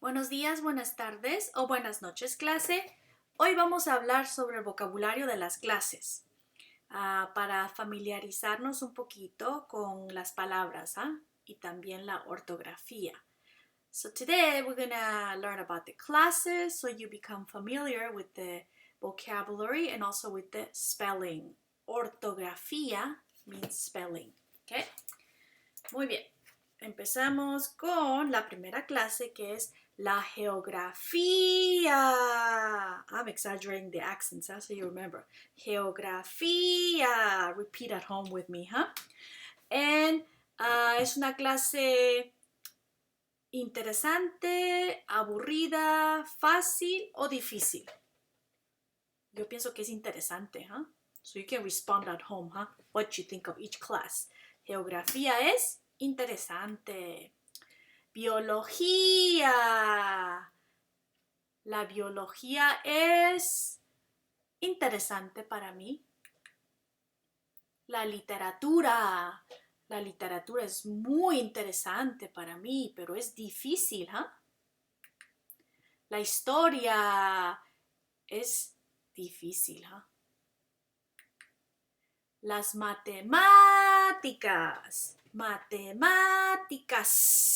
Buenos días, buenas tardes o buenas noches, clase. Hoy vamos a hablar sobre el vocabulario de las clases para familiarizarnos un poquito con las palabras y también la ortografía. So today we're going to learn about the classes so you become familiar with the vocabulary and also with the spelling. Ortografía means spelling. Okay? Muy bien. Empezamos con la primera clase que es la geografía. I'm exaggerating the accents, so you remember. Geografía. Repeat at home with me, huh? And es una clase interesante, aburrida, fácil o difícil. Yo pienso que es interesante, huh? So you can respond at home, huh? What you think of each class. Geografía es interesante. Biología. La biología es interesante para mí. La literatura. La literatura es muy interesante para mí, pero es difícil, ¿eh? La historia es difícil, ¿eh? Las matemáticas. Matemáticas.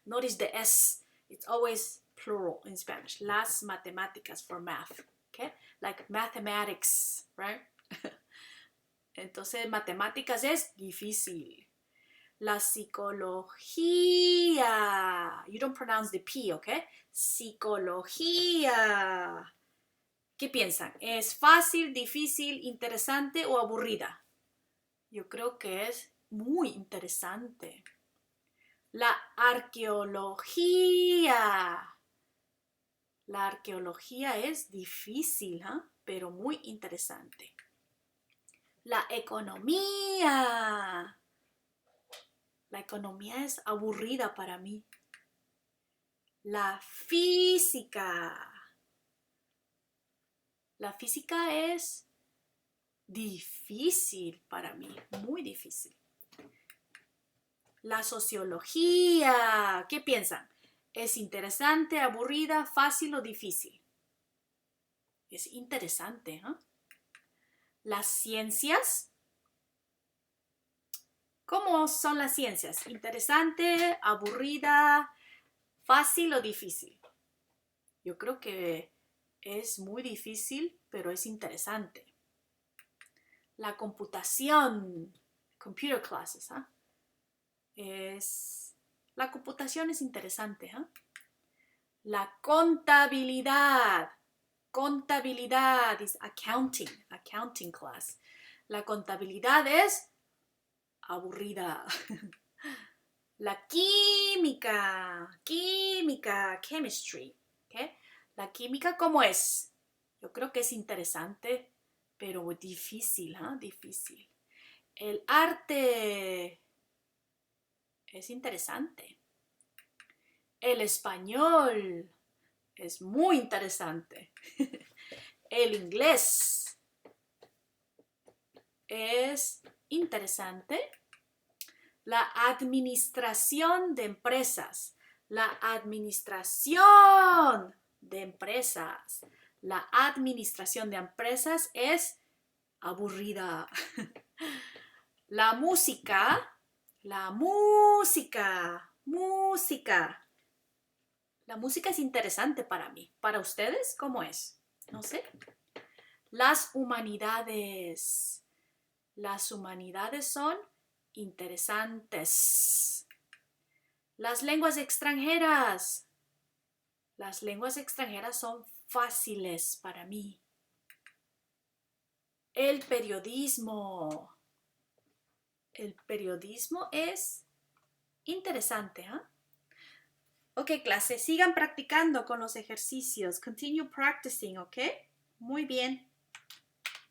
Notice the S. It's always plural in Spanish. Las matemáticas for math. Okay? Like mathematics, right? Entonces, matemáticas es difícil. La psicología. You don't pronounce the P, okay? Psicología. ¿Qué piensan? ¿Es fácil, difícil, interesante o aburrida? Yo creo que es muy interesante. La arqueología. La arqueología es difícil, ¿eh? Pero muy interesante. La economía. La economía es aburrida para mí. La física. La física es difícil para mí, muy difícil. La sociología. ¿Qué piensan? ¿Es interesante, aburrida, fácil o difícil? Es interesante, ¿eh? Las ciencias. ¿Cómo son las ciencias? ¿Interesante, aburrida, fácil o difícil? Yo creo que es muy difícil, pero es interesante. La computación. Computer classes, ¿eh? La computación es interesante, ¿eh? La contabilidad. Contabilidad is accounting class. La contabilidad es aburrida. La química, chemistry. ¿Okay? La química, ¿cómo es? Yo creo que es interesante, pero difícil, ¿eh? Difícil. El arte es interesante. El español es muy interesante. El inglés es interesante. La administración de empresas. La administración de empresas. La administración de empresas es aburrida. La música. La música. La música es interesante para mí. ¿Para ustedes cómo es? No sé. Las humanidades. Las humanidades son interesantes. Las lenguas extranjeras. Las lenguas extranjeras son fáciles para mí. El periodismo. El periodismo es interesante, ¿eh? Ok, clase, sigan practicando con los ejercicios. Continue practicing, ¿ok? Muy bien.